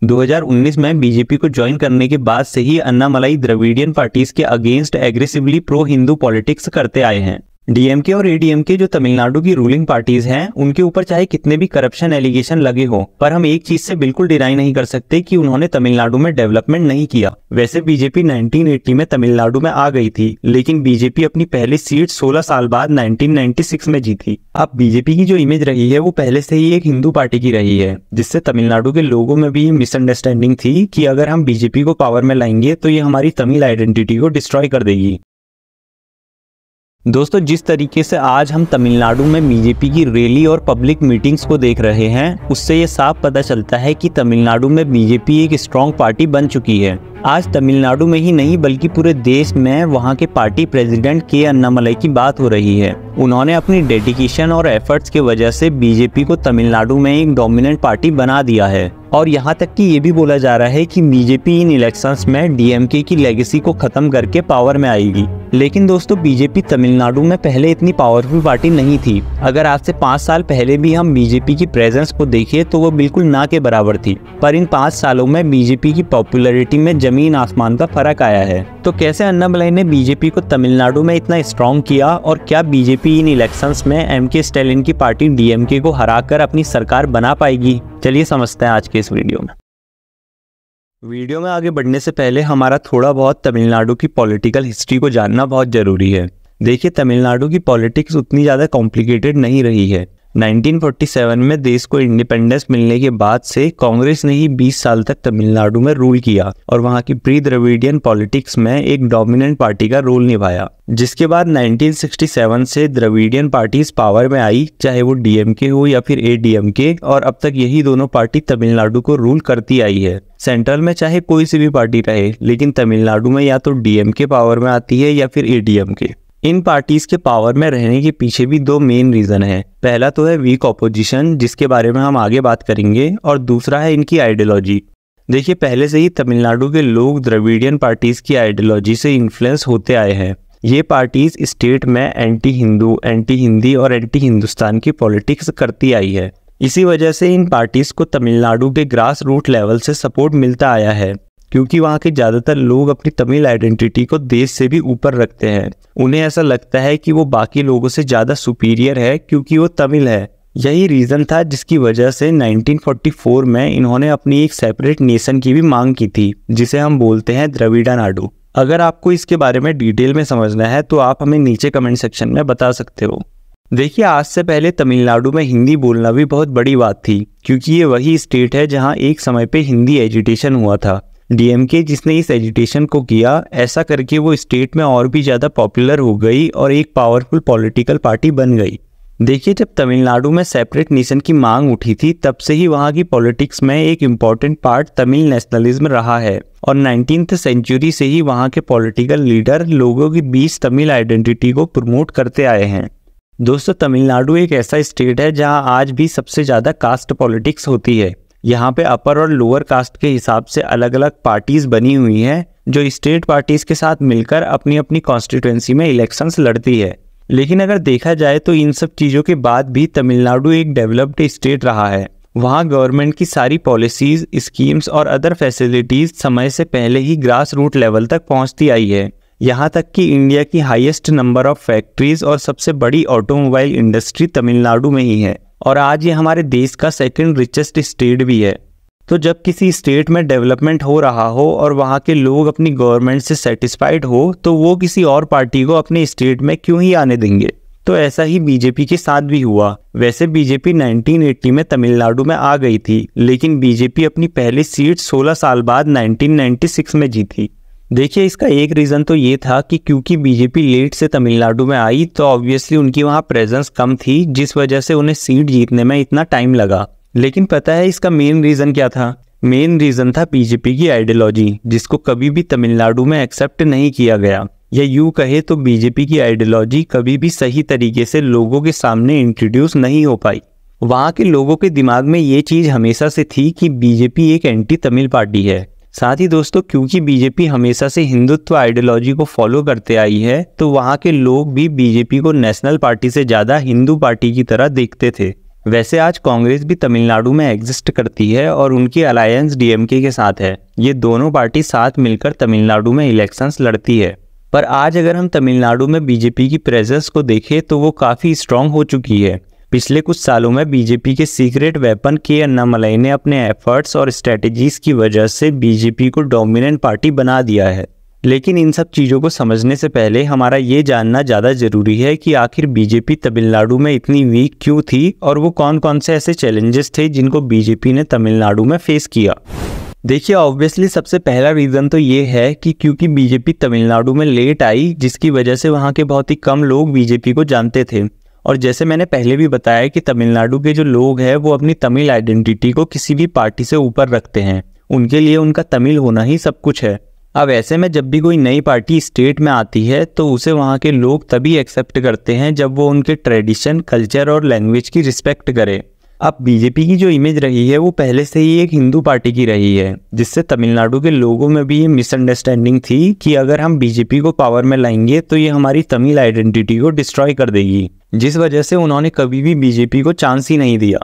2019 में बीजेपी को ज्वाइन करने के बाद से ही अन्नामलाई द्रविडियन पार्टीज के against aggressively pro Hindu politics करते आए हैं। डीएमके और एडीएमके जो तमिलनाडु की रूलिंग पार्टीज हैं, उनके ऊपर चाहे कितने भी करप्शन एलिगेशन लगे हो, पर हम एक चीज से बिल्कुल डिनाई नहीं कर सकते कि उन्होंने तमिलनाडु में डेवलपमेंट नहीं किया। वैसे बीजेपी 1980 में तमिलनाडु में आ गई थी, लेकिन बीजेपी अपनी पहली सीट 16 साल बाद 1996 में जीती। अब बीजेपी की जो इमेज रही है वो पहले से ही एक हिंदू पार्टी की रही है, जिससे तमिलनाडु के लोगों में भी मिसअंडरस्टैंडिंग थी कि अगर हम बीजेपी को पावर में लाएंगे तो ये हमारी तमिल आइडेंटिटी को डिस्ट्रॉय कर देगी। दोस्तों, जिस तरीके से आज हम तमिलनाडु में बीजेपी की रैली और पब्लिक मीटिंग्स को देख रहे हैं, उससे ये साफ पता चलता है कि तमिलनाडु में बीजेपी एक स्ट्रॉन्ग पार्टी बन चुकी है। आज तमिलनाडु में ही नहीं बल्कि पूरे देश में वहाँ के पार्टी प्रेसिडेंट के अन्नामलाई की बात हो रही है। उन्होंने अपनी डेडिकेशन और एफर्ट्स की वजह से बीजेपी को तमिलनाडु में एक डोमिनेंट पार्टी बना दिया है, और यहाँ तक कि ये भी बोला जा रहा है कि बीजेपी इन इलेक्शंस में डीएमके की लेगेसी को खत्म करके पावर में आएगी। लेकिन दोस्तों, बीजेपी तमिलनाडु में पहले इतनी पावरफुल पार्टी नहीं थी। अगर आज से 5 साल पहले भी हम बीजेपी की प्रेजेंस को देखें तो वो बिल्कुल ना के बराबर थी, पर इन 5 सालों में बीजेपी की पॉपुलैरिटी में जमीन आसमान का फर्क आया है। तो कैसे अन्नामलाई ने बीजेपी को तमिलनाडु में इतना स्ट्रॉन्ग किया, और क्या बीजेपी इन इलेक्शंस में एमके स्टैलिन की पार्टी डीएमके को हराकर अपनी सरकार बना पाएगी? चलिए समझते हैं आज के इस वीडियो में। वीडियो में आगे बढ़ने से पहले हमारा थोड़ा बहुत तमिलनाडु की पॉलिटिकल हिस्ट्री को जानना बहुत जरूरी है। देखिए, तमिलनाडु की पॉलिटिक्स उतनी ज़्यादा कॉम्प्लिकेटेड नहीं रही है। 1947 में देश को इंडिपेंडेंस मिलने के बाद से कांग्रेस ने ही 20 साल तक तमिलनाडु में रूल किया और वहां की प्री द्रविडियन पॉलिटिक्स में एक डोमिनेंट पार्टी का रोल निभाया। जिसके बाद 1967 से द्रविडियन पार्टीज पावर में आई, चाहे वो डीएमके हो या फिर एडीएमके, और अब तक यही दोनों पार्टी तमिलनाडु को रूल करती आई है। सेंट्रल में चाहे कोई सी भी पार्टी रहे, लेकिन तमिलनाडु में या तो डीएमके पावर में आती है या फिर एडीएमके। इन पार्टीज के पावर में रहने के पीछे भी 2 मेन रीजन है। पहला तो है वीक ऑपोजिशन, जिसके बारे में हम आगे बात करेंगे, और दूसरा है इनकी आइडियोलॉजी। देखिए, पहले से ही तमिलनाडु के लोग द्रविडियन पार्टीज की आइडियोलॉजी से इन्फ्लुएंस होते आए हैं। ये पार्टीज स्टेट में एंटी हिंदू, एंटी हिंदी और एंटी हिंदुस्तान की पॉलिटिक्स करती आई है। इसी वजह से इन पार्टीज को तमिलनाडु के ग्रास रूट लेवल से सपोर्ट मिलता आया है, क्योंकि वहाँ के ज़्यादातर लोग अपनी तमिल आइडेंटिटी को देश से भी ऊपर रखते हैं। उन्हें ऐसा लगता है कि वो बाकी लोगों से ज़्यादा सुपीरियर है क्योंकि वो तमिल है। यही रीज़न था जिसकी वजह से 1944 में इन्होंने अपनी एक सेपरेट नेशन की भी मांग की थी, जिसे हम बोलते हैं द्रविड़नाडु। अगर आपको इसके बारे में डिटेल में समझना है तो आप हमें नीचे कमेंट सेक्शन में बता सकते हो। देखिए, आज से पहले तमिलनाडु में हिंदी बोलना भी बहुत बड़ी बात थी, क्योंकि ये वही स्टेट है जहाँ एक समय पे हिंदी एजुटेशन हुआ था। डीएमके जिसने इस एजुटेशन को किया, ऐसा करके वो स्टेट में और भी ज़्यादा पॉपुलर हो गई और एक पावरफुल पॉलिटिकल पार्टी बन गई। देखिए, जब तमिलनाडु में सेपरेट नेशन की मांग उठी थी, तब से ही वहाँ की पॉलिटिक्स में एक इम्पॉर्टेंट पार्ट तमिल नेशनलिज्म रहा है, और 19th सेंचुरी से ही वहाँ के पॉलिटिकल लीडर लोगों के बीच तमिल आइडेंटिटी को प्रमोट करते आए हैं। दोस्तों, तमिलनाडु एक ऐसा स्टेट है जहाँ आज भी सबसे ज़्यादा कास्ट पॉलिटिक्स होती है। यहाँ पे अपर और लोअर कास्ट के हिसाब से अलग अलग पार्टीज बनी हुई हैं, जो स्टेट पार्टीज के साथ मिलकर अपनी अपनी कॉन्स्टिट्यूएंसी में इलेक्शंस लड़ती है। लेकिन अगर देखा जाए तो इन सब चीज़ों के बाद भी तमिलनाडु एक डेवलप्ड स्टेट रहा है। वहाँ गवर्नमेंट की सारी पॉलिसीज, स्कीम्स और अदर फैसिलिटीज समय से पहले ही ग्रास रूट लेवल तक पहुँचती आई है। यहाँ तक कि इंडिया की हाईएस्ट नंबर ऑफ फैक्ट्रीज और सबसे बड़ी ऑटोमोबाइल इंडस्ट्री तमिलनाडु में ही है, और आज ये हमारे देश का 2nd रिचेस्ट स्टेट भी है। तो जब किसी स्टेट में डेवलपमेंट हो रहा हो और वहाँ के लोग अपनी गवर्नमेंट से सेटिस्फाइड हो, तो वो किसी और पार्टी को अपने स्टेट में क्यों ही आने देंगे। तो ऐसा ही बीजेपी के साथ भी हुआ। वैसे बीजेपी 1980 में तमिलनाडु में आ गई थी, लेकिन बीजेपी अपनी पहली सीट 16 साल बाद 1996 में जीती। देखिए, इसका एक रीज़न तो ये था कि क्योंकि बीजेपी लेट से तमिलनाडु में आई, तो ऑब्वियसली उनकी वहाँ प्रेजेंस कम थी, जिस वजह से उन्हें सीट जीतने में इतना टाइम लगा। लेकिन पता है इसका मेन रीज़न क्या था? मेन रीज़न था बीजेपी की आइडियोलॉजी, जिसको कभी भी तमिलनाडु में एक्सेप्ट नहीं किया गया। या यूँ कहे तो बीजेपी की आइडियोलॉजी कभी भी सही तरीके से लोगों के सामने इंट्रोड्यूस नहीं हो पाई। वहाँ के लोगों के दिमाग में ये चीज़ हमेशा से थी कि बीजेपी एक एंटी तमिल पार्टी है। साथ ही दोस्तों, क्योंकि बीजेपी हमेशा से हिंदुत्व आइडियोलॉजी को फॉलो करते आई है, तो वहाँ के लोग भी बीजेपी को नेशनल पार्टी से ज़्यादा हिंदू पार्टी की तरह देखते थे। वैसे आज कांग्रेस भी तमिलनाडु में एग्जिस्ट करती है और उनकी अलायंस डीएमके के साथ है। ये दोनों पार्टी साथ मिलकर तमिलनाडु में इलेक्शंस लड़ती है। पर आज अगर हम तमिलनाडु में बीजेपी की प्रेजेंस को देखें तो वो काफ़ी स्ट्रांग हो चुकी है। पिछले कुछ सालों में बीजेपी के सीक्रेट वेपन के अन्नामलाई ने अपने एफर्ट्स और स्ट्रेटजीज की वजह से बीजेपी को डोमिनेंट पार्टी बना दिया है। लेकिन इन सब चीज़ों को समझने से पहले हमारा ये जानना ज़्यादा ज़रूरी है कि आखिर बीजेपी तमिलनाडु में इतनी वीक क्यों थी और वो कौन कौन से ऐसे चैलेंजेस थे जिनको बीजेपी ने तमिलनाडु में फेस किया। देखिए, ऑब्वियसली सबसे पहला रीज़न तो ये है कि क्योंकि बीजेपी तमिलनाडु में लेट आई, जिसकी वजह से वहाँ के बहुत ही कम लोग बीजेपी को जानते थे। और जैसे मैंने पहले भी बताया कि तमिलनाडु के जो लोग हैं वो अपनी तमिल आइडेंटिटी को किसी भी पार्टी से ऊपर रखते हैं। उनके लिए उनका तमिल होना ही सब कुछ है। अब ऐसे में जब भी कोई नई पार्टी स्टेट में आती है तो उसे वहाँ के लोग तभी एक्सेप्ट करते हैं जब वो उनके ट्रेडिशन, कल्चर और लैंग्वेज की रिस्पेक्ट करे। अब बीजेपी की जो इमेज रही है वो पहले से ही एक हिंदू पार्टी की रही है, जिससे तमिलनाडु के लोगों में भी ये मिसअंडरस्टैंडिंग थी कि अगर हम बीजेपी को पावर में लाएंगे तो ये हमारी तमिल आइडेंटिटी को डिस्ट्रॉय कर देगी, जिस वजह से उन्होंने कभी भी बीजेपी को चांस ही नहीं दिया।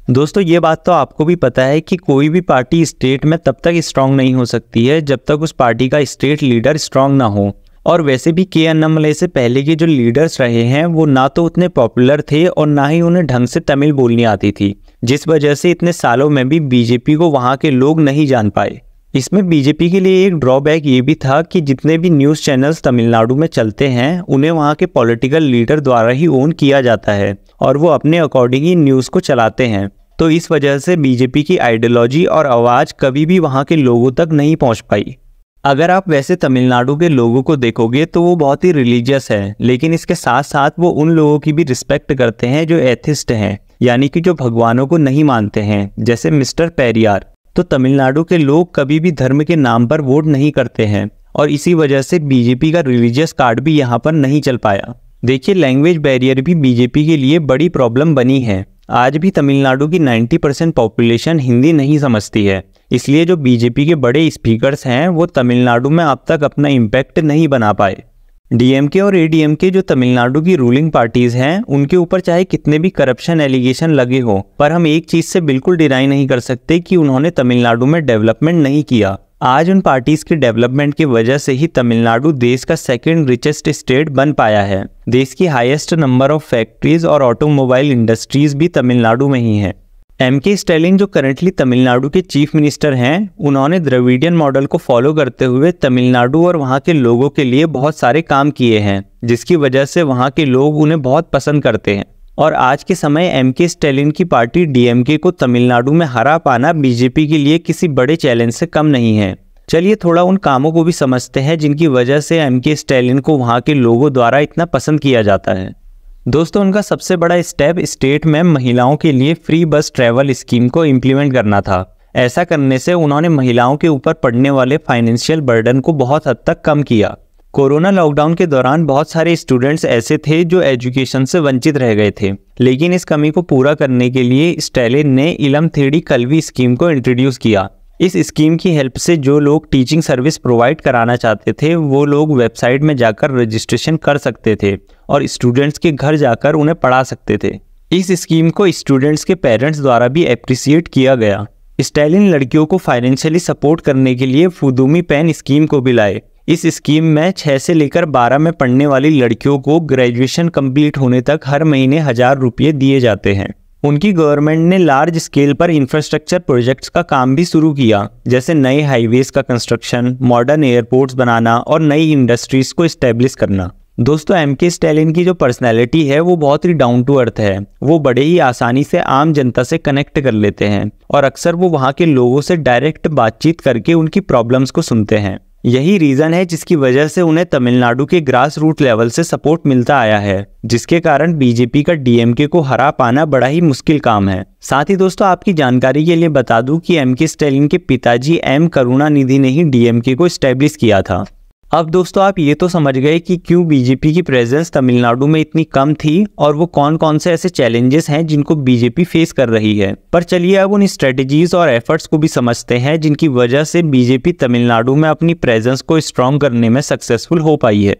दोस्तों, ये बात तो आपको भी पता है कि कोई भी पार्टी स्टेट में तब तक स्ट्रांग नहीं हो सकती है जब तक उस पार्टी का स्टेट लीडर स्ट्रांग ना हो। और वैसे भी के अन्नामलाई से पहले के जो लीडर्स रहे हैं वो ना तो उतने पॉपुलर थे और ना ही उन्हें ढंग से तमिल बोलनी आती थी, जिस वजह से इतने सालों में भी बीजेपी को वहाँ के लोग नहीं जान पाए। इसमें बीजेपी के लिए एक ड्रॉबैक ये भी था कि जितने भी न्यूज़ चैनल्स तमिलनाडु में चलते हैं उन्हें वहाँ के पॉलिटिकल लीडर द्वारा ही ओन किया जाता है और वो अपने अकॉर्डिंग ही न्यूज़ को चलाते हैं। तो इस वजह से बीजेपी की आइडियोलॉजी और आवाज़ कभी भी वहाँ के लोगों तक नहीं पहुँच पाई। अगर आप वैसे तमिलनाडु के लोगों को देखोगे तो वो बहुत ही रिलीजियस है, लेकिन इसके साथ साथ वो उन लोगों की भी रिस्पेक्ट करते हैं जो एथिस्ट हैं, यानी कि जो भगवानों को नहीं मानते हैं, जैसे मिस्टर पेरियार। तो तमिलनाडु के लोग कभी भी धर्म के नाम पर वोट नहीं करते हैं और इसी वजह से बीजेपी का रिलीजियस कार्ड भी यहाँ पर नहीं चल पाया। देखिए, लैंग्वेज बैरियर भी बीजेपी के लिए बड़ी प्रॉब्लम बनी है। आज भी तमिलनाडु की 90% पॉपुलेशन हिंदी नहीं समझती है, इसलिए जो बीजेपी के बड़े स्पीकर्स हैं वो तमिलनाडु में अब तक अपना इम्पैक्ट नहीं बना पाए। डीएमके और एडीएमके जो तमिलनाडु की रूलिंग पार्टीज हैं उनके ऊपर चाहे कितने भी करप्शन एलिगेशन लगे हो, पर हम एक चीज़ से बिल्कुल डिनाई नहीं कर सकते कि उन्होंने तमिलनाडु में डेवलपमेंट नहीं किया। आज उन पार्टीज के डेवलपमेंट की वजह से ही तमिलनाडु देश का सेकंड रिचेस्ट स्टेट बन पाया है। देश की हाईएस्ट नंबर ऑफ फैक्ट्रीज और ऑटोमोबाइल इंडस्ट्रीज भी तमिलनाडु में ही हैं। एमके स्टैलिन जो करंटली तमिलनाडु के चीफ मिनिस्टर हैं, उन्होंने द्रविडियन मॉडल को फॉलो करते हुए तमिलनाडु और वहाँ के लोगों के लिए बहुत सारे काम किए हैं, जिसकी वजह से वहाँ के लोग उन्हें बहुत पसंद करते हैं। और आज के समय एमके स्टैलिन की पार्टी डीएमके को तमिलनाडु में हरा पाना बीजेपी के लिए किसी बड़े चैलेंज से कम नहीं है। चलिए थोड़ा उन कामों को भी समझते हैं जिनकी वजह से एमके स्टैलिन को वहाँ के लोगों द्वारा इतना पसंद किया जाता है। दोस्तों, उनका सबसे बड़ा स्टेप स्टेट में महिलाओं के लिए फ्री बस ट्रैवल स्कीम को इम्प्लीमेंट करना था। ऐसा करने से उन्होंने महिलाओं के ऊपर पड़ने वाले फाइनेंशियल बर्डन को बहुत हद तक कम किया। कोरोना लॉकडाउन के दौरान बहुत सारे स्टूडेंट्स ऐसे थे जो एजुकेशन से वंचित रह गए थे, लेकिन इस कमी को पूरा करने के लिए स्टैलिन ने इलम थेड़ी कल्वी स्कीम को इंट्रोड्यूस किया। इस स्कीम की हेल्प से जो लोग टीचिंग सर्विस प्रोवाइड कराना चाहते थे वो लोग वेबसाइट में जाकर रजिस्ट्रेशन कर सकते थे और स्टूडेंट्स के घर जाकर उन्हें पढ़ा सकते थे। इस स्कीम को स्टूडेंट्स के पेरेंट्स द्वारा भी एप्रिसिएट किया गया। स्टैलिन लड़कियों को फाइनेंशियली सपोर्ट करने के लिए फुदुमी पेन स्कीम को भी लाए। इस स्कीम में 6 से लेकर 12 में पढ़ने वाली लड़कियों को ग्रेजुएशन कंप्लीट होने तक हर महीने 1000 रुपये दिए जाते हैं। उनकी गवर्नमेंट ने लार्ज स्केल पर इंफ्रास्ट्रक्चर प्रोजेक्ट्स का काम भी शुरू किया, जैसे नए हाईवेज का कंस्ट्रक्शन, मॉडर्न एयरपोर्ट्स बनाना और नई इंडस्ट्रीज को इस्टेब्लिश करना। दोस्तों, एमके स्टैलिन की जो पर्सनैलिटी है वो बहुत ही डाउन टू अर्थ है। वो बड़े ही आसानी से आम जनता से कनेक्ट कर लेते हैं और अक्सर वो वहाँ के लोगों से डायरेक्ट बातचीत करके उनकी प्रॉब्लम्स को सुनते हैं। यही रीज़न है जिसकी वजह से उन्हें तमिलनाडु के ग्रास रूट लेवल से सपोर्ट मिलता आया है, जिसके कारण बीजेपी का डीएमके को हरा पाना बड़ा ही मुश्किल काम है। साथ ही दोस्तों, आपकी जानकारी के लिए बता दूं कि एमके स्टैलिन के पिताजी एम करुणानिधि ने ही डीएमके को एस्टेब्लिश किया था। अब दोस्तों, आप ये तो समझ गए कि क्यों बीजेपी की प्रेजेंस तमिलनाडु में इतनी कम थी और वो कौन कौन से ऐसे चैलेंजेस हैं जिनको बीजेपी फेस कर रही है। पर चलिए अब उन स्ट्रेटजीज और एफर्ट्स को भी समझते हैं जिनकी वजह से बीजेपी तमिलनाडु में अपनी प्रेजेंस को स्ट्रॉन्ग करने में सक्सेसफुल हो पाई है।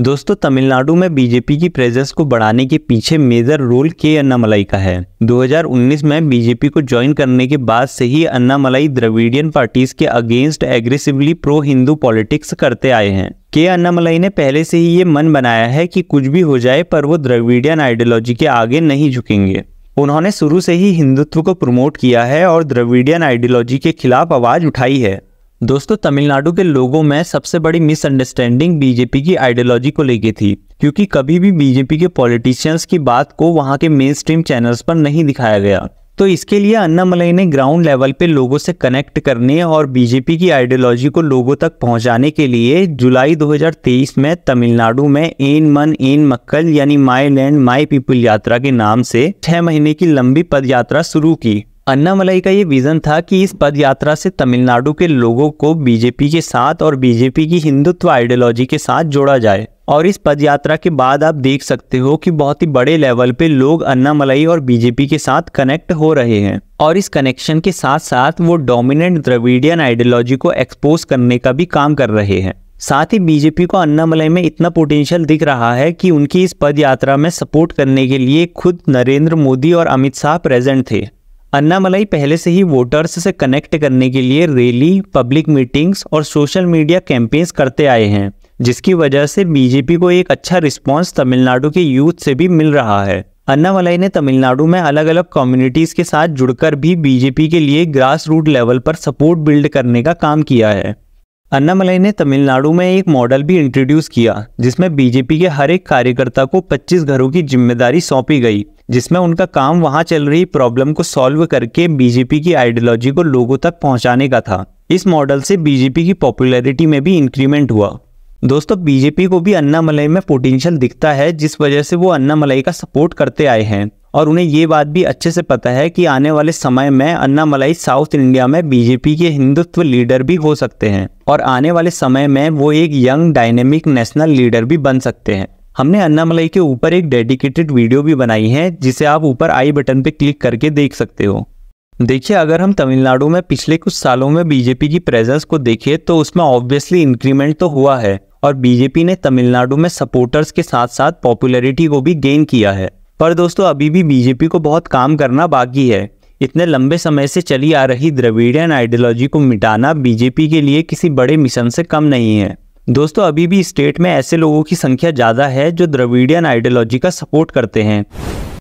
दोस्तों तमिलनाडु में बीजेपी की प्रेजेंस को बढ़ाने के पीछे मेजर रोल के अन्नामलाई का है। 2019 में बीजेपी को ज्वाइन करने के बाद से ही अन्नामलाई द्रविडियन पार्टीज के against aggressively pro Hindu politics करते आए हैं। के अन्नामलाई ने पहले से ही ये मन बनाया है कि कुछ भी हो जाए पर वो द्रविडियन आइडियोलॉजी के आगे नहीं झुकेंगे। उन्होंने शुरू से ही हिंदुत्व को प्रमोट किया है और द्रविडियन आइडियोलॉजी के खिलाफ आवाज उठाई है। दोस्तों तमिलनाडु के लोगों में सबसे बड़ी मिसअंडरस्टैंडिंग बीजेपी की आइडियोलॉजी को लेके थी, क्योंकि कभी भी बीजेपी के पॉलिटिशियंस की बात को वहां के मेन स्ट्रीम चैनल्स पर नहीं दिखाया गया। तो इसके लिए अन्नामलाई ने ग्राउंड लेवल पे लोगों से कनेक्ट करने और बीजेपी की आइडियोलॉजी को लोगों तक पहुंचाने के लिए जुलाई 2023 में तमिलनाडु में एन मन एन मक्कल यानी माई लैंड माई पीपल यात्रा के नाम से 6 महीने की लंबी पद यात्रा शुरू की। अन्नामलाई का ये विजन था कि इस पद यात्रा से तमिलनाडु के लोगों को बीजेपी के साथ और बीजेपी की हिंदुत्व आइडियोलॉजी के साथ जोड़ा जाए। और इस पद यात्रा के बाद आप देख सकते हो कि बहुत ही बड़े लेवल पे लोग अन्नामलाई और बीजेपी के साथ कनेक्ट हो रहे हैं और इस कनेक्शन के साथ साथ वो डोमिनेंट द्रविडियन आइडियोलॉजी को एक्सपोज करने का भी काम कर रहे हैं। साथ ही बीजेपी को अन्नामलाई में इतना पोटेंशियल दिख रहा है कि उनकी इस पद यात्रा में सपोर्ट करने के लिए खुद नरेंद्र मोदी और अमित शाह प्रेजेंट थे। अन्नामलाई पहले से ही वोटर्स से कनेक्ट करने के लिए रैली, पब्लिक मीटिंग्स और सोशल मीडिया कैंपेन्स करते आए हैं, जिसकी वजह से बीजेपी को एक अच्छा रिस्पांस तमिलनाडु के यूथ से भी मिल रहा है। अन्नामलाई ने तमिलनाडु में अलग अलग कम्युनिटीज़ के साथ जुड़कर भी बीजेपी के लिए ग्रास रूट लेवल पर सपोर्ट बिल्ड करने का काम किया है। अन्नामलाई ने तमिलनाडु में एक मॉडल भी इंट्रोड्यूस किया जिसमें बीजेपी के हर एक कार्यकर्ता को 25 घरों की जिम्मेदारी सौंपी गई, जिसमें उनका काम वहां चल रही प्रॉब्लम को सॉल्व करके बीजेपी की आइडियोलॉजी को लोगों तक पहुंचाने का था। इस मॉडल से बीजेपी की पॉपुलैरिटी में भी इंक्रीमेंट हुआ। दोस्तों बीजेपी को भी अन्नामलाई में पोटेंशियल दिखता है, जिस वजह से वो अन्नामलाई का सपोर्ट करते आए हैं और उन्हें ये बात भी अच्छे से पता है कि आने वाले समय में अन्नामलाई साउथ इंडिया में बीजेपी के हिंदुत्व लीडर भी हो सकते हैं और आने वाले समय में वो एक यंग डायनेमिक नेशनल लीडर भी बन सकते हैं। हमने अन्नामलाई के ऊपर एक डेडिकेटेड वीडियो भी बनाई है, जिसे आप ऊपर आई बटन पे क्लिक करके देख सकते हो। देखिए, अगर हम तमिलनाडु में पिछले कुछ सालों में बीजेपी की प्रेजेंस को देखें तो उसमें ऑब्वियसली इंक्रीमेंट तो हुआ है और बीजेपी ने तमिलनाडु में सपोर्टर्स के साथ साथ पॉपुलैरिटी को भी गेन किया है। पर दोस्तों अभी भी बीजेपी को बहुत काम करना बाकी है। इतने लंबे समय से चली आ रही द्रविडियन आइडियोलॉजी को मिटाना बीजेपी के लिए किसी बड़े मिशन से कम नहीं है। दोस्तों अभी भी स्टेट में ऐसे लोगों की संख्या ज़्यादा है जो द्रविडियन आइडियोलॉजी का सपोर्ट करते हैं।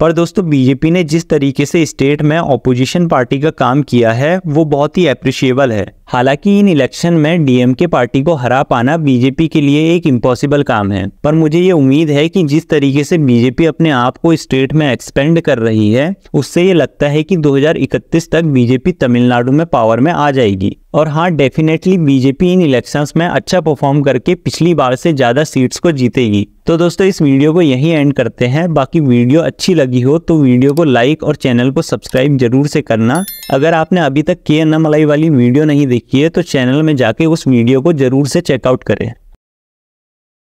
पर दोस्तों बीजेपी ने जिस तरीके से स्टेट में ऑपोजिशन पार्टी का काम किया है वो बहुत ही अप्रिशिएबल है। हालांकि इन इलेक्शन में डीएमके पार्टी को हरा पाना बीजेपी के लिए एक इम्पॉसिबल काम है, पर मुझे ये उम्मीद है कि जिस तरीके से बीजेपी अपने आप को स्टेट में एक्सपेंड कर रही है उससे ये लगता है कि 2031 तक बीजेपी तमिलनाडु में पावर में आ जाएगी। और हाँ, डेफिनेटली बीजेपी इन इलेक्शंस में अच्छा परफॉर्म करके पिछली बार से ज़्यादा सीट्स को जीतेगी। तो दोस्तों इस वीडियो को यहीं एंड करते हैं। बाकी वीडियो अच्छी लगी हो तो वीडियो को लाइक और चैनल को सब्सक्राइब जरूर से करना। अगर आपने अभी तक के अन्नामलाई वाली वीडियो नहीं देखी है तो चैनल में जाके उस वीडियो को जरूर से चेकआउट करें।